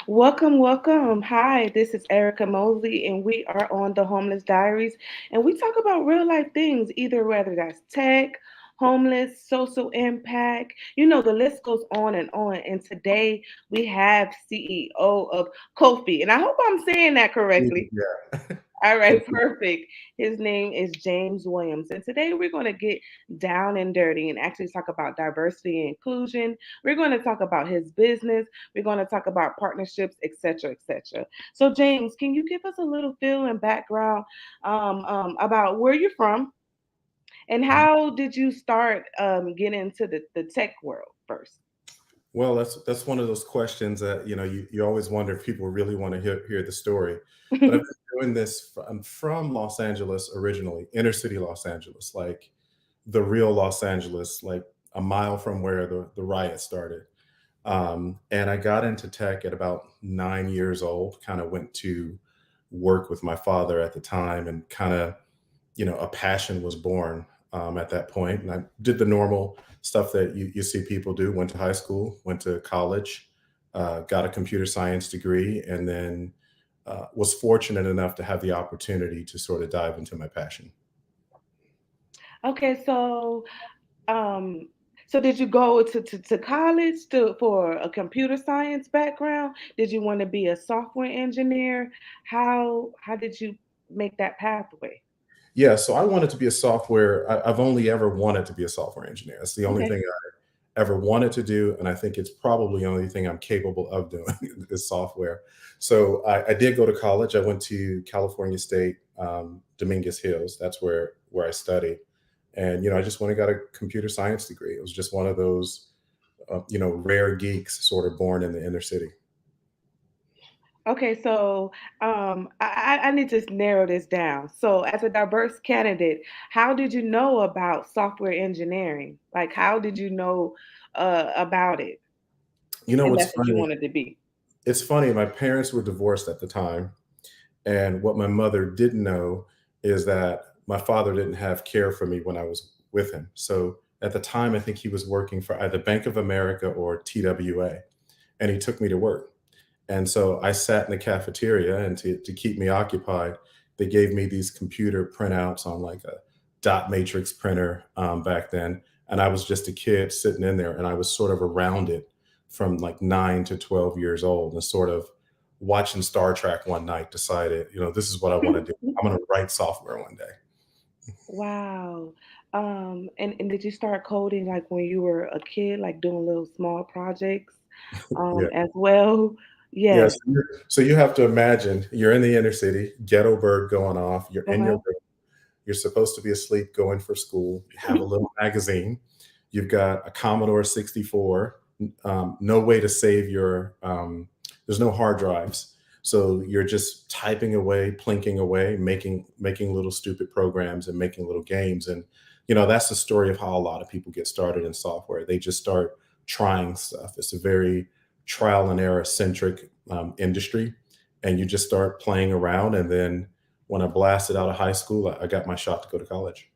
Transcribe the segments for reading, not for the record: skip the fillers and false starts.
Welcome, welcome. Hi, this is Erica Mosley, and we are on the Homeless Diaries. And we talk about real life things, either whether that's tech, homeless, social impact. The list goes on and on. And today we have CEO of Kofi, and I hope I'm saying that correctly. Yeah. All right, Cool. perfect. His name is James Williams. And today we're going to get down and dirty and actually talk about diversity and inclusion. We're going to talk about his business. We're going to talk about partnerships, etc., etc. So, James, can you give us a little feel and background about where you're from and how did you start getting into the tech world first? Well, that's one of those questions that you always wonder if people really want to hear the story. But I've been doing this. I'm from Los Angeles originally, inner city Los Angeles, like the real Los Angeles, like a mile from where the riot started. And I got into tech at about 9 years old. Kind of went to work with my father at the time, and kind of a passion was born at that point. And I did the normal stuff that you see people do. Went to high school, went to college, got a computer science degree, and then was fortunate enough to have the opportunity to sort of dive into my passion. Okay, um, so did you go to college for a computer science background? Did you want to be a software engineer? How did you make that pathway? Yeah, so I wanted to be a software. I've only ever wanted to be a software engineer. That's the only Okay. thing I ever wanted to do, and I think it's probably the only thing I'm capable of doing is software. So I did go to college. I went to California State, Dominguez Hills. That's where I studied, and I just went and got a computer science degree. It was just one of those rare geeks, sort of born in the inner city. Okay, so I need to narrow this down. So, as a diverse candidate, how did you know about software engineering? Like, how did you know about it? You know And what's that's what you funny? wanted to be. It's funny. My parents were divorced at the time, and what my mother didn't know is that my father didn't have care for me when I was with him. So at the time, I think he was working for either Bank of America or TWA, and he took me to work. And so I sat in the cafeteria, and to keep me occupied, they gave me these computer printouts on like a dot matrix printer back then. And I was just a kid sitting in there, and I was sort of around it from like 9 to 12 years old, and sort of watching Star Trek one night, decided, this is what I want to do. I'm going to write software one day. Wow. And did you start coding like when you were a kid, like doing little small projects Yeah. as well? Yeah. Yes. So you have to imagine you're in the inner city, ghetto bird going off, you're in your Uh-huh. room, you're supposed to be asleep going for school, you have a little magazine, you've got a Commodore 64, no way to save there's no hard drives. So you're just typing away, plinking away, making little stupid programs and making little games. And, that's the story of how a lot of people get started in software. They just start trying stuff. It's a very trial and error centric industry. And you just start playing around. And then when I blasted out of high school, I got my shot to go to college.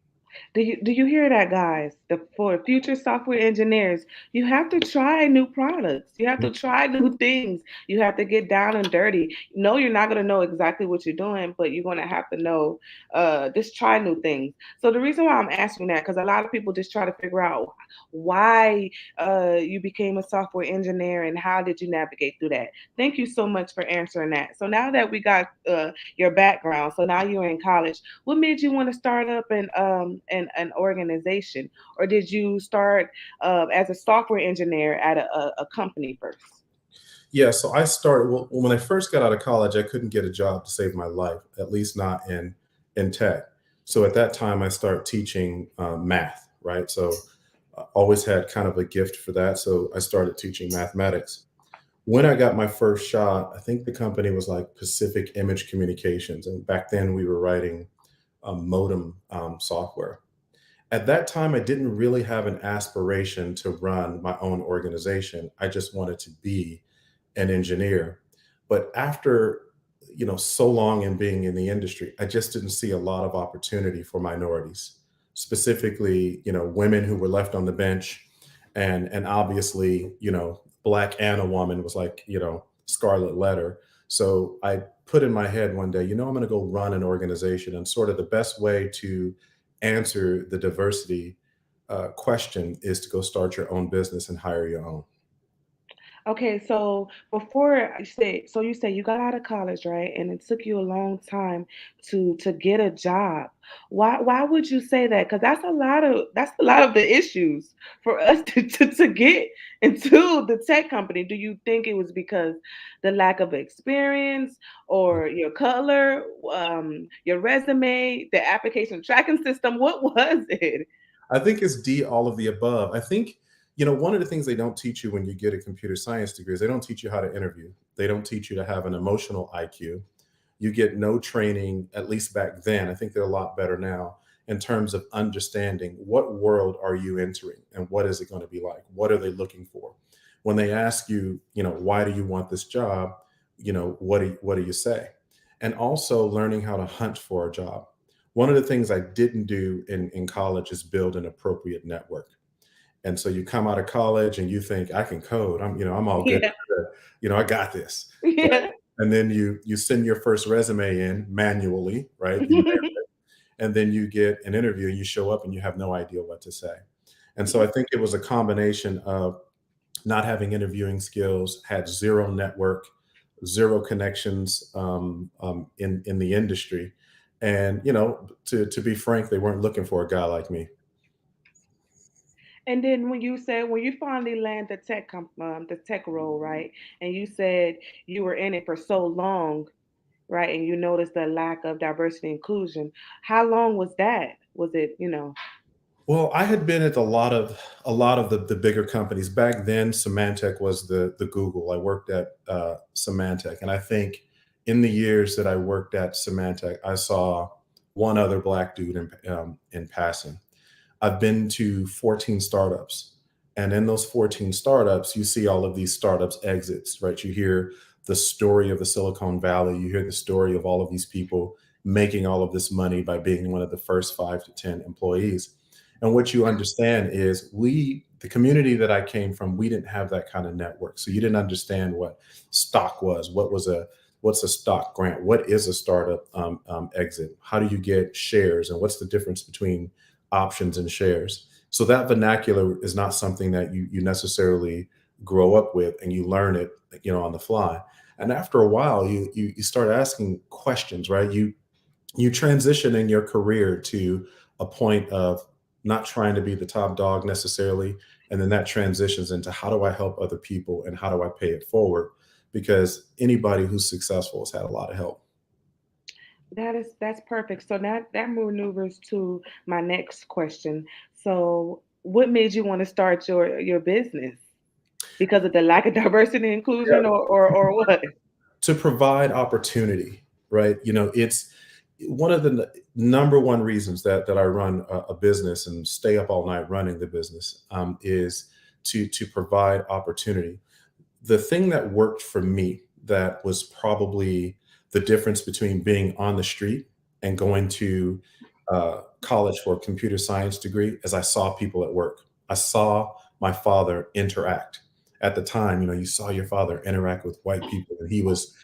Do you hear that, guys? For future software engineers, you have to try new products. You have to try new things. You have to get down and dirty. No, you're not going to know exactly what you're doing, but you're going to have to know. Just try new things. So the reason why I'm asking that, because a lot of people just try to figure out why you became a software engineer and how did you navigate through that. Thank you so much for answering that. So now that we got your background, so now you're in college, what made you want to start up an organization, or did you start as a software engineer at a company first? Yeah, so I started when I first got out of college. I couldn't get a job to save my life, at least not in tech. So at that time, I started teaching math. Right, so I always had kind of a gift for that. So I started teaching mathematics. When I got my first shot, I think the company was like Pacific Image Communications, and back then we were writing modem software. At that time, I didn't really have an aspiration to run my own organization. I just wanted to be an engineer. But after so long in being in the industry, I just didn't see a lot of opportunity for minorities, specifically women who were left on the bench, and obviously black and a woman was like scarlet letter. So I put in my head one day, I'm going to go run an organization, and sort of the best way to answer the diversity question is to go start your own business and hire your own. Okay, so before you say you got out of college, right? And it took you a long time to get a job. Why would you say that? Because that's a lot of the issues for us to get into the tech company. Do you think it was because the lack of experience or your color, your resume, the application tracking system? What was it? I think it's D, all of the above. I think, one of the things they don't teach you when you get a computer science degree is they don't teach you how to interview. They don't teach you to have an emotional IQ. You get no training, at least back then. I think they're a lot better now in terms of understanding what world are you entering and what is it going to be like? What are they looking for? When they ask you, why do you want this job? What do you say? And also learning how to hunt for a job. One of the things I didn't do in college is build an appropriate network. And so you come out of college and you think I can code. I'm all good. Yeah. I got this. Right. Yeah. And then you send your first resume in manually, right? And then you get an interview and you show up and you have no idea what to say. And so I think it was a combination of not having interviewing skills, had zero network, zero connections in the industry. And, to be frank, they weren't looking for a guy like me. And then when you finally land the tech role, right? And you said you were in it for so long, right? And you noticed the lack of diversity and inclusion. How long was that? Was it? Well, I had been at a lot of the bigger companies back then. Symantec was the Google. I worked at Symantec, and I think in the years that I worked at Symantec, I saw one other black dude in passing. I've been to 14 startups. And in those 14 startups, you see all of these startups exits, right? You hear the story of the Silicon Valley. You hear the story of all of these people making all of this money by being one of the first 5 to 10 employees. And what you understand is the community that I came from, we didn't have that kind of network. So you didn't understand what stock was. What's a stock grant? What is a startup exit? How do you get shares? And what's the difference between options and shares? So that vernacular is not something that you necessarily grow up with, and you learn it, on the fly. And after a while, you start asking questions, right? You transition in your career to a point of not trying to be the top dog necessarily. And then that transitions into how do I help other people and how do I pay it forward? Because anybody who's successful has had a lot of help. That's perfect. So that maneuvers to my next question. So what made you want to start your business? Because of the lack of diversity and inclusion, or what? To provide opportunity, right? It's one of the number one reasons that I run a business and stay up all night running the business is to provide opportunity. The thing that worked for me, that was probably the difference between being on the street and going to college for a computer science degree, is I saw people at work. I saw my father interact. At the time, you saw your father interact with white people, and he was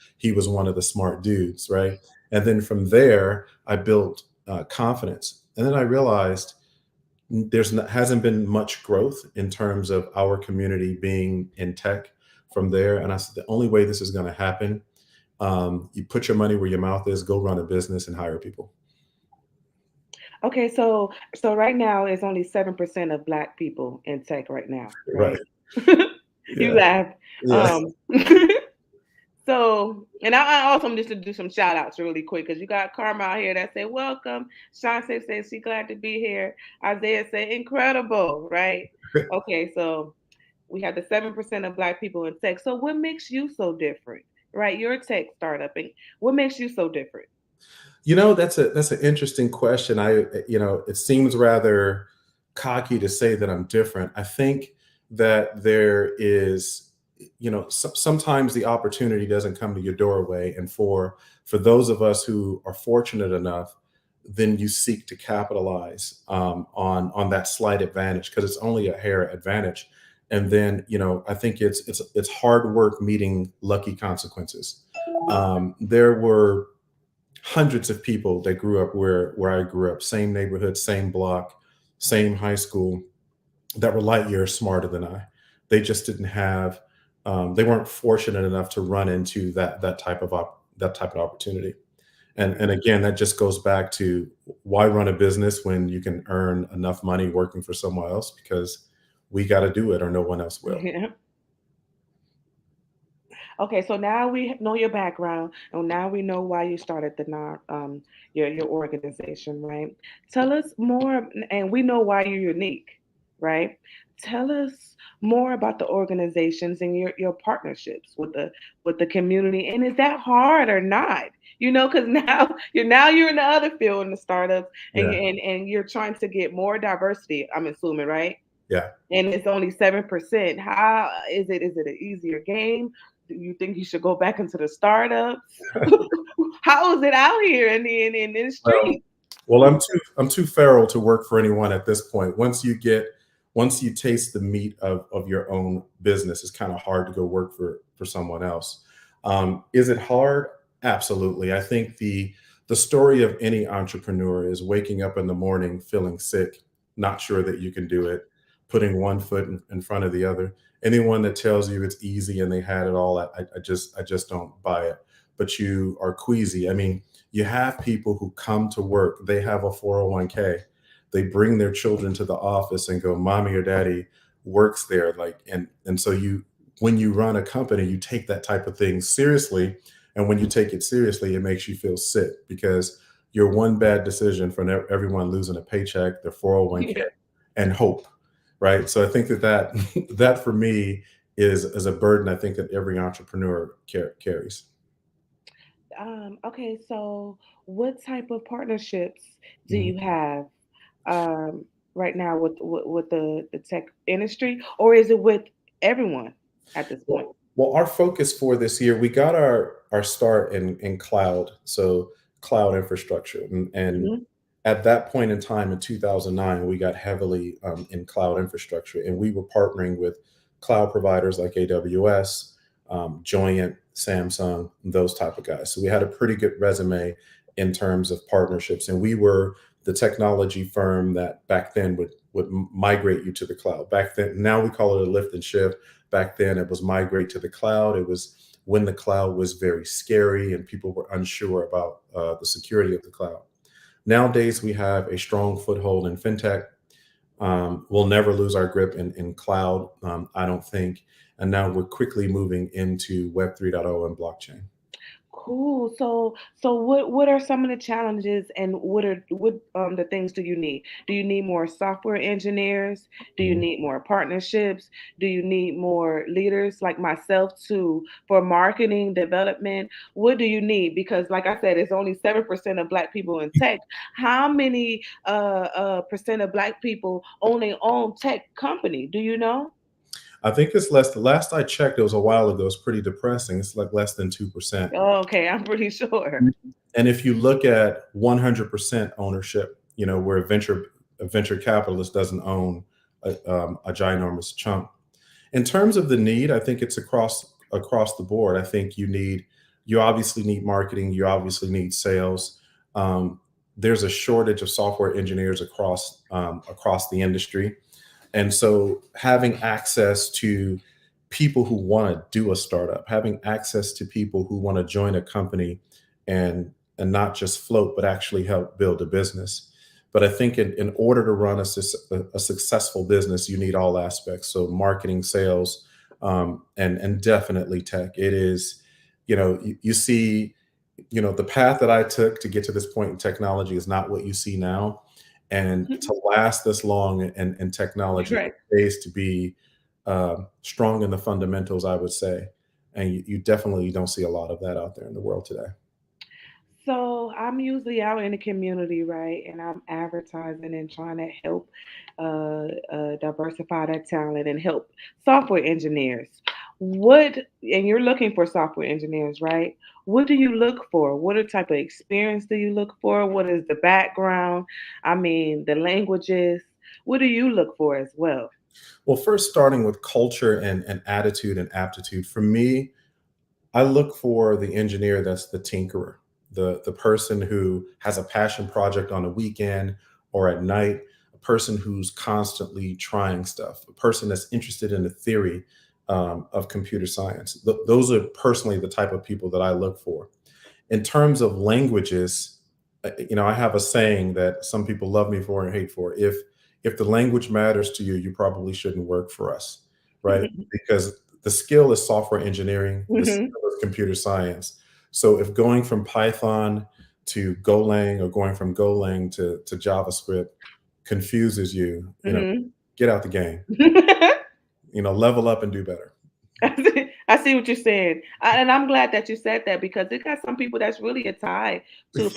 one of the smart dudes, right? And then from there, I built confidence, and then I realized hasn't been much growth in terms of our community being in tech from there. And I said, the only way this is going to happen, you put your money where your mouth is, go run a business and hire people. Okay, so right now it's only 7% of Black people in tech right now, Right. right? You Yeah. laugh. Yeah. Um, so, and I also am just to do some shout outs really quick, because you got Karma out here that say welcome. Sean says she glad to be here. Isaiah say incredible, right? Okay, so we have the 7% of Black people in tech. So what makes you so different, right? You're a tech startup, and what makes you so different? That's an interesting question. It seems rather cocky to say that I'm different. I think that there is, sometimes the opportunity doesn't come to your doorway, and for those of us who are fortunate enough, then you seek to capitalize on that slight advantage, because it's only a hair advantage. And then, I think it's hard work meeting lucky consequences. There were hundreds of people that grew up where I grew up, same neighborhood, same block, same high school, that were light years smarter than I. They just didn't have, they weren't fortunate enough to run into that type of opportunity. And again, that just goes back to, why run a business when you can earn enough money working for someone else? Because we got to do it, or no one else will. Yeah. Okay, so now we know your background, and now we know why you started the non your organization, right? Tell us more, and we know why you're unique, right? Tell us more about the organizations and your partnerships with the community, and is that hard or not? Because now you're in the other field in the startups, and Yeah, you're trying to get more diversity. I'm assuming, right? yeah. And it's only 7%. How is it? Is it an easier game? Do you think you should go back into the startups? How is it out here in the Well, street? well, I'm too feral to work for anyone at this point. Once you taste the meat of your own business, it's kind of hard to go work for someone else. Is it hard? Absolutely. I think the story of any entrepreneur is waking up in the morning feeling sick, not sure that you can do it, putting one foot in front of the other. Anyone that tells you it's easy and they had it all, I just don't buy it. But you are queasy. I mean, you have people who come to work, they have a 401k, they bring their children to the office and go, mommy or daddy works there. Like, and so when you run a company, you take that type of thing seriously. And when you take it seriously, it makes you feel sick, because you're one bad decision from everyone losing a paycheck, their 401k, Yeah. and hope. Right. So I think that that for me is a burden, I think, that every entrepreneur carries. Okay, so what type of partnerships do Mhm. you have um, right now with the tech industry, or is it with everyone at this point? Well, our focus for this year, we got our start in cloud, so cloud infrastructure, and Mhm. at that point in time in 2009, we got heavily in cloud infrastructure, and we were partnering with cloud providers like AWS, Joyent, Samsung, those type of guys. So we had a pretty good resume in terms of partnerships, and we were the technology firm that back then would migrate you to the cloud. Back then, now we call it a lift and shift. Back then, it was migrate to the cloud. It was when the cloud was very scary and people were unsure about the security of the cloud. Nowadays, we have a strong foothold in fintech. We'll never lose our grip in cloud, I don't think. And now we're quickly moving into Web 3.0 and blockchain. Cool. So what are some of the challenges, and what the things do you need? Do you need more software engineers? Do you Mhm. need more partnerships? Do you need more leaders like myself to for marketing development? What do you need? Because like I said, it's only 7% of black people in tech. How many percent of black people own their own tech company? Do you know? I think it's less. The last I checked, it was a while ago. It's pretty depressing. It's like less than 2%. Oh, okay, I'm pretty sure. And if you look at 100% ownership, where a venture capitalist doesn't own a ginormous chunk. In terms of the need, I think it's across the board. I think you obviously need marketing, you obviously need sales. There's a shortage of software engineers across the industry, and so having access to people who want to do a startup, having access to people who want to join a company and not just float, but actually help build a business. But I think in order to run a successful business, you need all aspects. So marketing, sales, and definitely tech. It is, you see, the path that I took to get to this point in technology is not what you see now. And to last this long in technology, Right. it pays to be strong in the fundamentals, I would say. And you definitely don't see a lot of that out there in the world today. So I'm usually out in the community, right? And I'm advertising and trying to help diversify that talent and help software engineers. And you're looking for software engineers, right? What do you look for? What type of experience do you look for? What is the background? I mean, the languages. What do you look for as well? Well, first starting with culture and attitude and aptitude. For me, I look for the engineer that's the tinkerer, the person who has a passion project on a weekend or at night, a person who's constantly trying stuff, a person that's interested in the theory of computer science. Those are personally the type of people that I look for. In terms of languages, I have a saying that some people love me for and hate for. If the language matters to you, you probably shouldn't work for us, right? Because the skill is software engineering, the Hmm. skill is computer science. So if going from Python to Golang or going from Golang to JavaScript confuses you, Hmm. get out the game, level up and do better. I see what you're saying, and I'm glad that you said that because it got some people that's really a tie to a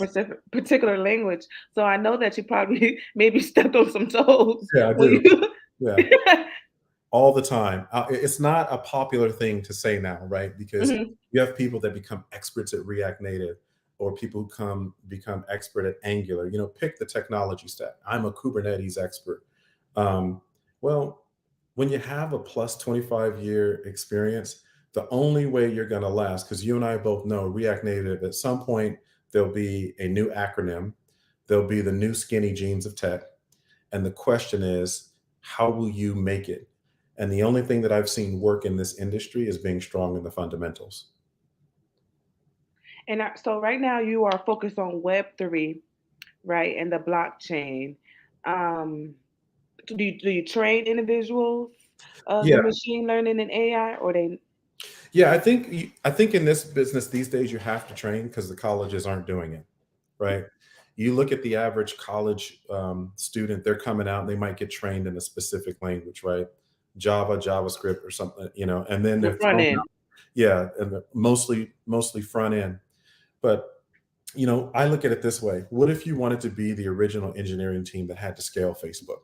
particular language. So I know that you probably maybe stepped on some toes Yeah, I when do. you. Yeah. All the time. It's not a popular thing to say now, right? Because Mhm. you have people that become experts at React Native, or people who become expert at Angular. Pick the technology stack. I'm a Kubernetes expert. Um, well, when you have a plus 25-year experience, the only way you're going to last, because you and I both know React Native, at some point there'll be a new acronym, there'll be the new skinny jeans of tech, and the question is, how will you make it? And the only thing that I've seen work in this industry is being strong in the fundamentals. And so right now you are focused on Web3, right, and the blockchain. Um, do you train individuals Yeah, in machine learning and AI, or they? yeah. I think in this business these days you have to train because the colleges aren't doing it, right? You look at the average college student; they're coming out and they might get trained in a specific language, right? Java, JavaScript, or something, and then The they're front thrown end. out. Yeah, and mostly front end. But I look at it this way: what if you wanted to be the original engineering team that had to scale Facebook,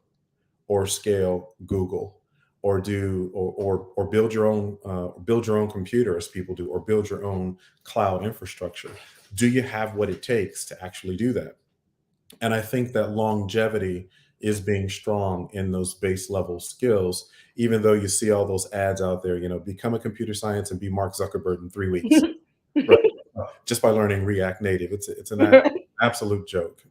or scale Google, or do or build your own computer, as people do, or build your own cloud infrastructure? Do you have what it takes to actually do that? And I think that longevity is being strong in those base level skills, even though you see all those ads out there, become a computer science and be Mark Zuckerberg in 3 weeks, right? Just by learning React Native. It's an absolute joke.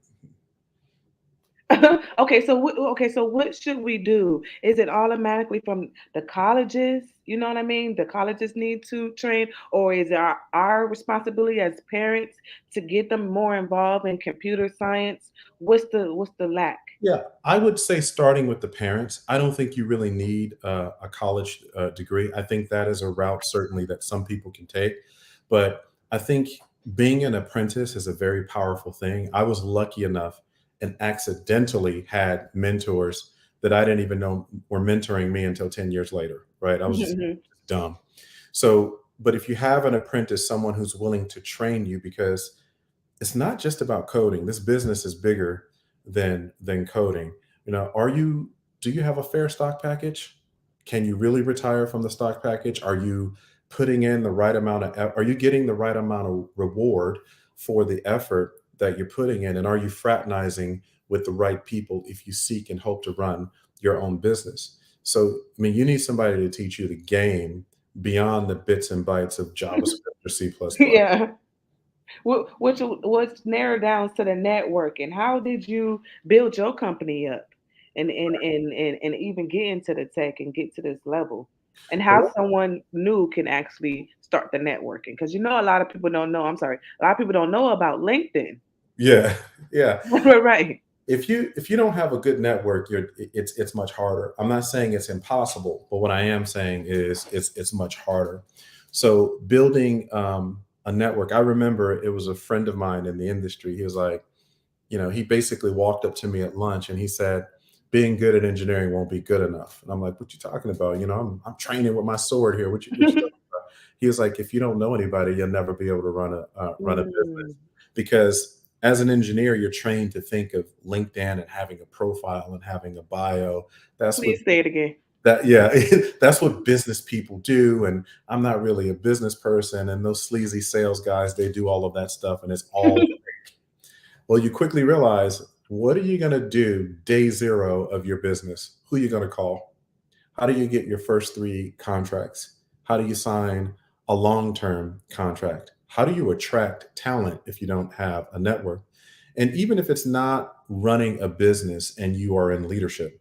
Okay, so what should we do? Is it automatically from the colleges? You know what I mean? The colleges need to train, or is it our responsibility as parents to get them more involved in computer science? What's the lack? Yeah, I would say starting with the parents. I don't think you really need a college degree. I think that is a route certainly that some people can take, but I think being an apprentice is a very powerful thing. I was lucky enough and accidentally had mentors that I didn't even know were mentoring me until 10 years later, right? I was just dumb. So, but if you have an apprentice, someone who's willing to train you, because it's not just about coding. This business is bigger than coding. Are you do you have a fair stock package? Can you really retire from the stock package? Are you putting in the right amount of are you getting the right amount of reward for the effort that you're putting in? And are you fraternizing with the right people if you seek and hope to run your own business? So, I mean, you need somebody to teach you the game beyond the bits and bytes of JavaScript or C++. Yeah. What's narrowed down to the networking? How did you build your company up, and even get into the tech and get to this level, and how Well, someone new can actually start the networking? Because a lot of people don't know. I'm sorry, a lot of people don't know about LinkedIn. yeah, yeah. Right. If you don't have a good network, it's much harder. I'm not saying it's impossible, but what I am saying is it's much harder. So building a network, I remember it was a friend of mine in the industry. He was like, he basically walked up to me at lunch and he said, being good at engineering won't be good enough. And I'm like, what you talking about? I'm training with my sword here. What you talking about? He was like, if you don't know anybody, you'll never be able to run a Mm. business, because as an engineer, you're trained to think of LinkedIn and having a profile and having a bio. That's what Please say it again. that yeah, that's what business people do. And I'm not really a business person. And those sleazy sales guys, they do all of that stuff, and it's all well, you quickly realize, what are you going to do day zero of your business? Who are you going to call? How do you get your first three contracts? How do you sign a long-term contract? How do you attract talent if you don't have a network? And even if it's not running a business and you are in leadership,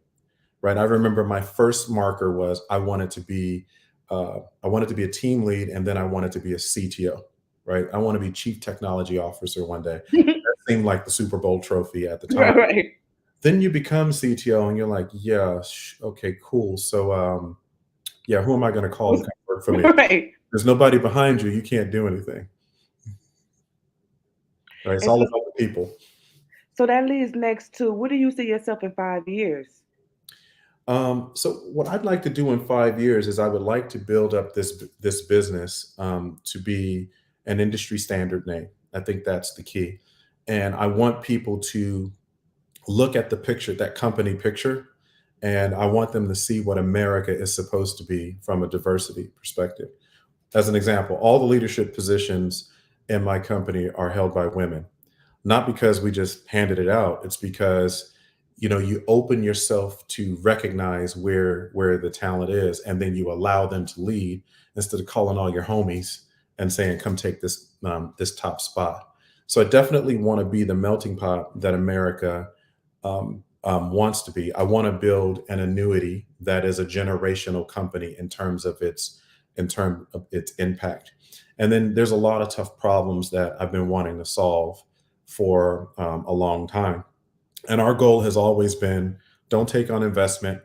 right? I remember my first marker was I wanted to be a team lead, and then I wanted to be a CTO, right? I want to be chief technology officer one day. That seemed like the Super Bowl trophy at the time. Right. Then you become CTO, and you're like, yeah, okay, cool. So, yeah, who am I going to call to come work for me? Right. There's nobody behind you. You can't do anything, right? It's And all so, about the people. so that leads next to, where do you see yourself in 5 years? So what I'd like to do in 5 years is I would like to build up this business to be an industry standard name. I think that's the key, and I want people to look at the picture, that company picture, and I want them to see what America is supposed to be from a diversity perspective. As an example, all the leadership positions in my company are held by women, not because we just handed it out. It's because you open yourself to recognize where the talent is, and then you allow them to lead instead of calling all your homies and saying, come take this top spot. So I definitely want to be the melting pot that America wants to be. I want to build an annuity that is a generational company in terms of its impact. And then there's a lot of tough problems that I've been wanting to solve for a long time. And our goal has always been, don't take on investment,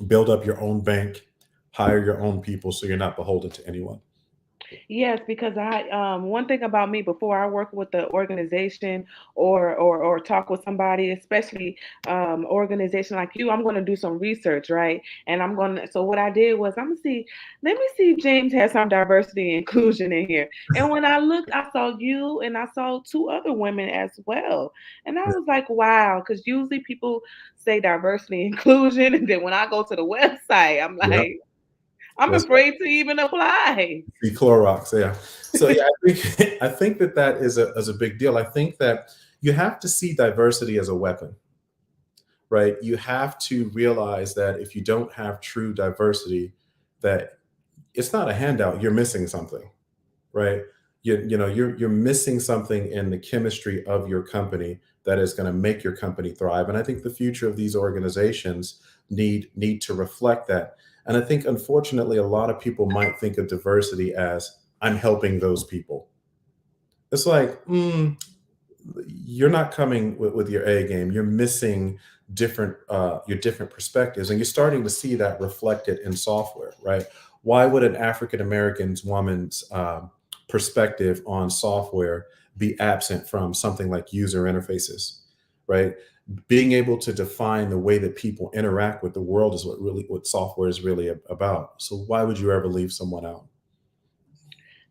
build up your own bank, hire your own people so you're not beholden to anyone. Yes, because one thing about me, before I work with the organization or talk with somebody, especially organization like you, I'm going to do some research, right? And I'm going to, so what I did was, let me see if James has some diversity and inclusion in here. And when I looked, I saw you and I saw two other women as well. And I was like, wow, because usually people say diversity and inclusion, and then when I go to the website, I'm Yeah, like, I'm that's right. afraid to even apply. The Clorox, yeah. So yeah, I think I think that is a big deal. I think that you have to see diversity as a weapon, right? You have to realize that if you don't have true diversity, that it's not a handout. You're missing something, right? You're missing something in the chemistry of your company that is going to make your company thrive. And I think the future of these organizations need to reflect that. And I think unfortunately a lot of people might think of diversity as, I'm helping those people. It's like, you're not coming with your A game. You're missing your different perspectives, and you're starting to see that reflected in software, right? Why would an African American woman's perspective on software be absent from something like user interfaces, right? Being able to define the way that people interact with the world is what software is really about. So why would you ever leave someone out?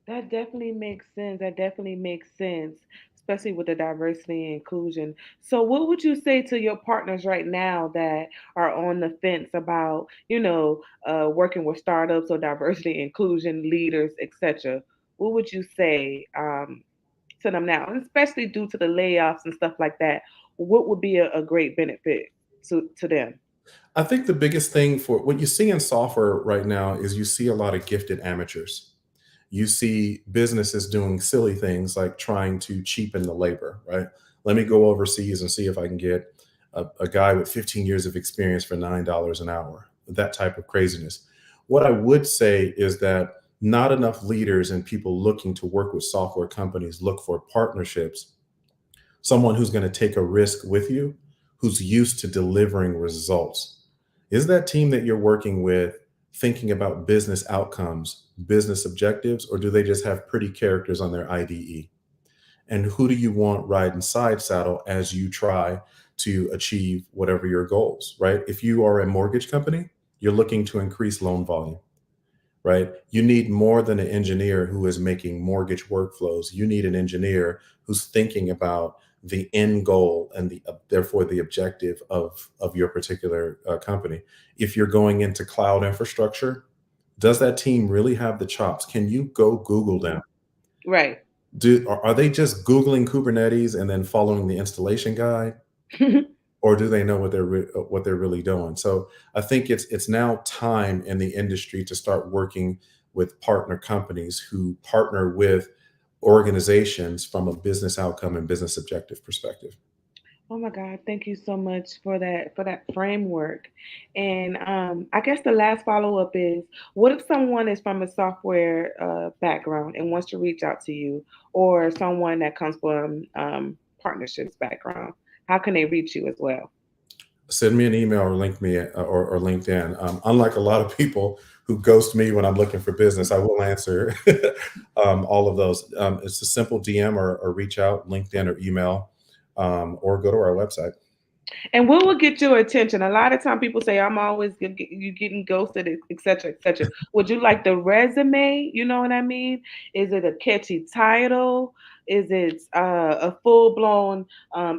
That definitely makes sense. That definitely makes sense, especially with the diversity and inclusion. So, what would you say to your partners right now that are on the fence about, working with startups or diversity and inclusion leaders, etc.? What would you say to them now, and especially due to the layoffs and stuff like that? What would be a great benefit to them? I think the biggest thing for what you see in software right now is you see a lot of gifted amateurs. You see businesses doing silly things like trying to cheapen the labor, right? Let me go overseas and see if I can get a guy with 15 years of experience for $9 an hour, that type of craziness. What I would say is that not enough leaders and people looking to work with software companies look for partnerships, someone who's going to take a risk with you, who's used to delivering results. Is that team that you're working with thinking about business outcomes, business objectives, or do they just have pretty characters on their IDE? And who do you want riding side saddle as you try to achieve whatever your goals, right? If you are a mortgage company, you're looking to increase loan volume, right? You need more than an engineer who is making mortgage workflows. You need an engineer who's thinking about the end goal and therefore the objective of your particular company. If you're going into cloud infrastructure, does that team really have the chops? Can you go Google them? Right. Are they just Googling Kubernetes and then following the installation guide? or do they know what they're really doing? So I think it's now time in the industry to start working with partner companies who partner with organizations from a business outcome and business objective perspective. Oh my God, thank you so much for that framework. And I guess the last follow up is, what if someone is from a software background and wants to reach out to you, or someone that comes from partnerships background? How can they reach you as well? Send me an email or link me or LinkedIn. Unlike a lot of people who ghost me when I'm looking for business, I will answer all of those. It's a simple DM or reach out, LinkedIn or email, or go to our website. And what will get your attention? A lot of time people say, I'm always you getting ghosted, et cetera, et cetera. Would you like the resume? You know what I mean? Is it a catchy title? Is it a full blown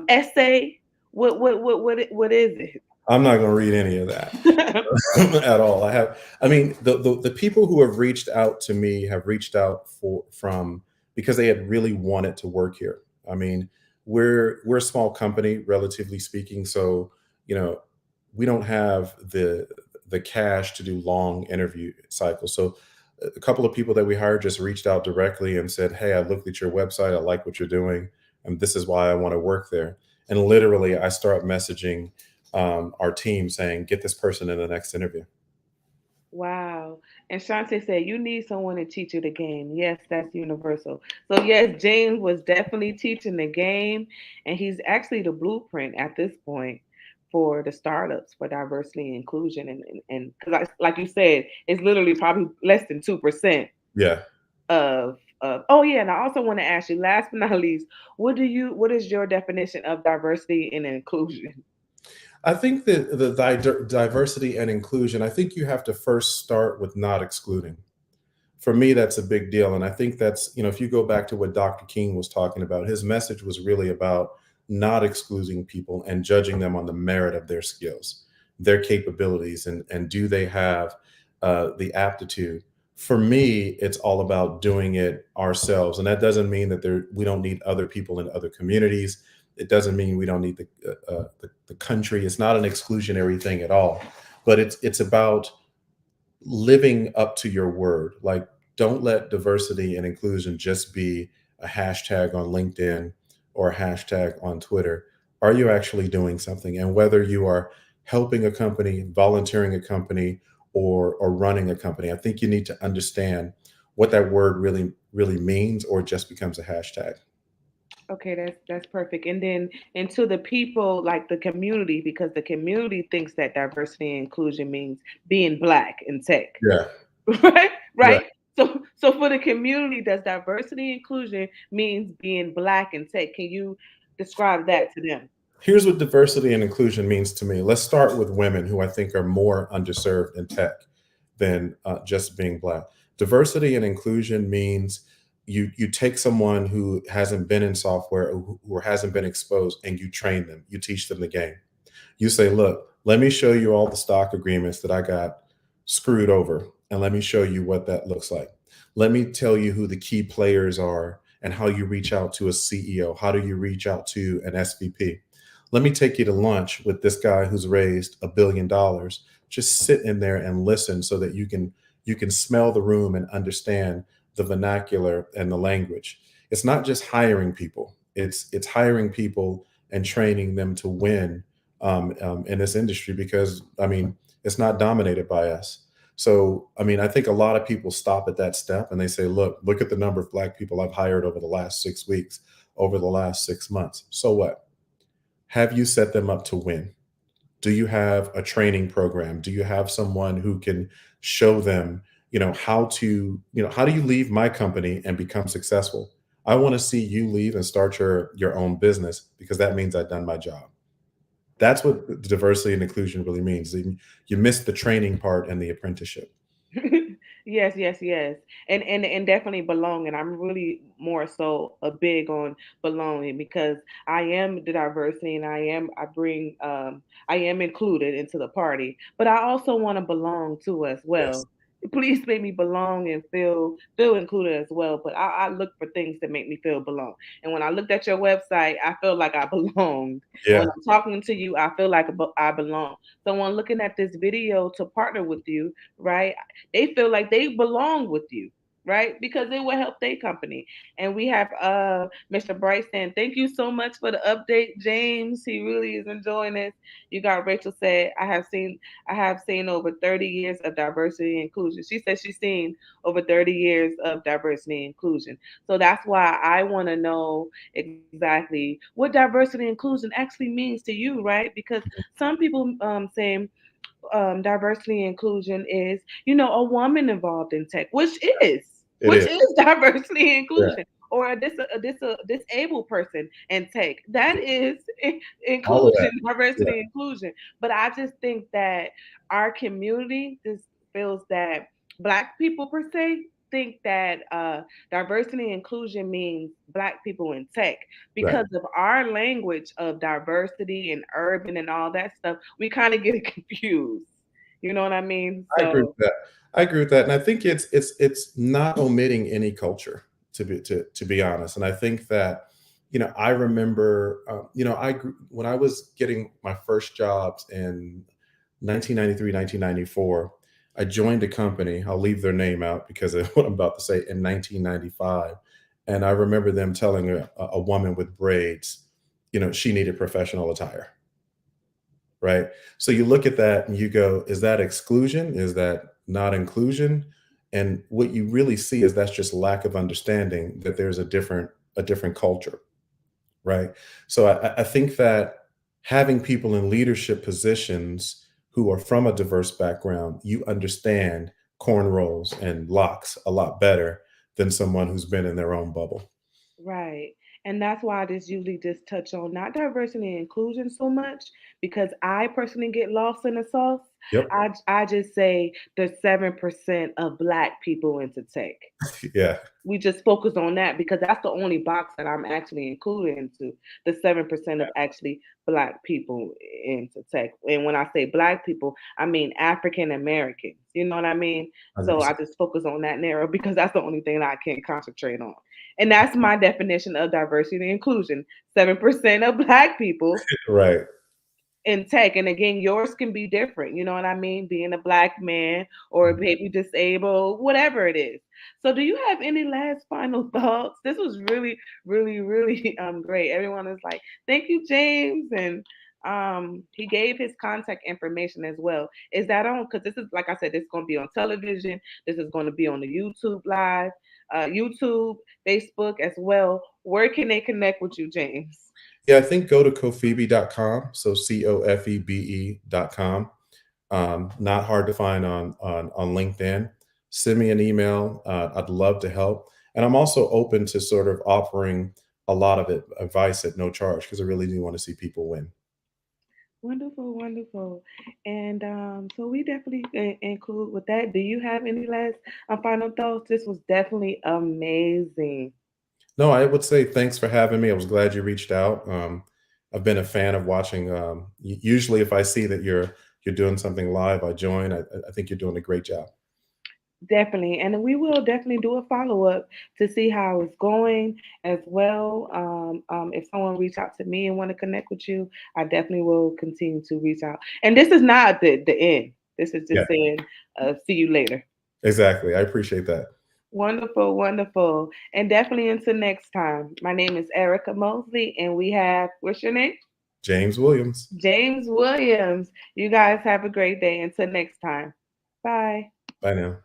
essay? What is I'm not going to read any of that it? at all. I mean, the people who have reached out to me have reached out from because they had really wanted to work here. I mean, we're a small company, relatively speaking, so you know we don't have the cash to do long interview cycles. So a couple of people that we hired just reached out directly and said, "Hey, I looked at your website. I like what you're doing, and this is why I want to work there." And literally, I start messaging our team saying, "Get this person in the next interview." Wow. And Shante said, you need someone to teach you the game. Yes, that's universal. So, yes, James was definitely teaching the game, and he's actually the blueprint at this point for the startups for diversity and inclusion. And because, like you said, it's literally probably less than 2% Yeah, oh, yeah. And I also want to ask you, last but not least, what is your definition of diversity and inclusion? I think that diversity and inclusion. I think you have to first start with not excluding. For me, that's a big deal, and I think that's if you go back to what Dr. King was talking about, his message was really about not excluding people and judging them on the merit of their skills, their capabilities, and do they have the aptitude. For me, it's all about doing it ourselves, and that doesn't mean that we don't need other people in other communities. It doesn't mean we don't need the country. It's not an exclusionary thing at all, but it's about living up to your word. Like, don't let diversity and inclusion just be a hashtag on LinkedIn or a hashtag on Twitter. Are you actually doing something? And whether you are helping a company, volunteering a company, or running a company, I think you need to understand what that word really means, or it just becomes a hashtag. Okay, that's perfect. And then into the people, like the community, because the community thinks that diversity and inclusion means being black in tech, Yeah. right? Right. Right. So for the community, does diversity and inclusion means being black in tech? Can you describe that to them? Here's what diversity and inclusion means to me. Let's start with women, who I think are more underserved in tech than just being black. Diversity and inclusion means you take someone who hasn't been in software, who hasn't been exposed, and you train them. You teach them the game. You say, look, let me show you all the stock agreements that I got screwed over, and let me show you what that looks like. Let me tell you who the key players are and how you reach out to a CEO. How do you reach out to an SVP? Let me take you to lunch with this guy who's raised $1 billion. Just sit in there and listen so that you can smell the room and understand the vernacular and the language. It's not just hiring people. It's hiring people and training them to win in this industry, because I mean it's not dominated by us. So I mean I think a lot of people stop at that step and they say, look at the number of black people I've hired over the last 6 weeks, over the last 6 months. So what? Have you set them up to win? Do you have a training program? Do you have someone who can show them, how do you leave my company and become successful? I want to see you leave and start your own business, because that means I've done my job. That's what diversity and inclusion really means. You miss the training part and the apprenticeship. Yes, yes, yes. And definitely belonging. I'm really more so a big on belonging, because I am the diversity, and I bring I am included into the party, but I also want to belong too as Yes. well. Please make me belong and feel included as well. But I look for things that make me feel belong. And when I looked at your website, I felt like I belonged. And when Yeah, I'm talking to you, I feel like I belong. Someone looking at this video to partner with you, right? They feel like they belong with you, right? Because it will help their company. And we have Mr. Bryson. Thank you so much for the update, James. He really is enjoying this. You got Rachel said, I have seen over 30 years of diversity and inclusion. She says she's seen over 30 years of diversity and inclusion. So that's why I want to know exactly what diversity and inclusion actually means to you, right? Because some people say diversity and inclusion is, a woman involved in tech, is, it which is. is diversity and Yeah, inclusion, or a disabled person in tech. That is all of inclusion, that. Yeah, diversity and inclusion. But I just think that our community just feels that Black people per se think that diversity and inclusion means Black people in tech right. because of our language of diversity and urban and all that stuff. We kind of get it confused. You know what I mean? I agree with So, that. I agree with that, and I think it's not omitting any culture, to be honest. And I think that, I remember, when I was getting my first jobs in 1993, 1994. I joined a company. I'll leave their name out because of what I'm about to say, in 1995. And I remember them telling a woman with braids, she needed professional attire, right? So you look at that and you go, is that exclusion? Is that not inclusion? And what you really see is that's just lack of understanding that there's a different culture, right? So I think that having people in leadership positions who are from a diverse background, you understand cornrows and locks a lot better than someone who's been in their own bubble. right. And that's why I just usually just touch on not diversity and inclusion so much because I personally get lost in the sauce. Yep. I just say the 7% of Black people into tech. Yeah. We just focus on that because that's the only box that I'm actually included into the 7% of actually Black people into tech. And when I say Black people, I mean African Americans. You know what I mean? So I 100%. just focus on that narrow because that's the only thing that I can concentrate on. And that's my definition of diversity and inclusion. 7% of Black people Right. in tech. And again, yours can be different. You know what I mean? Being a Black man or maybe disabled, whatever it is. So, do you have any last final thoughts? This was really, really, really great. Everyone is like, "Thank you, James," and he gave his contact information as well. Is that on? Because this is, like I said, this is going to be on television. This is going to be on the YouTube live, YouTube, Facebook as well. Where can they connect with you, James? Yeah, I think go to COFEBE.com. So COFEBE.com. Not hard to find on LinkedIn. Send me an email. I'd love to help. And I'm also open to sort of offering a lot of advice at no charge because I really do want to see people win. Wonderful, wonderful. And so we definitely include with that. Do you have any last final thoughts? This was definitely amazing. No, I would say thanks for having me. I was glad you reached out. I've been a fan of watching. Usually, if I see that you're doing something live, I join. I think you're doing a great job. Definitely. And we will definitely do a follow up to see how it's going as well. If someone reach out to me and want to connect with you, I definitely will continue to reach out. And this is not the end. This is Yeah, just saying, see you later. exactly. I appreciate that. Wonderful, wonderful. And definitely until next time. My name is Erica Mosley, and we have, what's your name? James Williams. James Williams. You guys have a great day. Until next time. Bye. Bye now.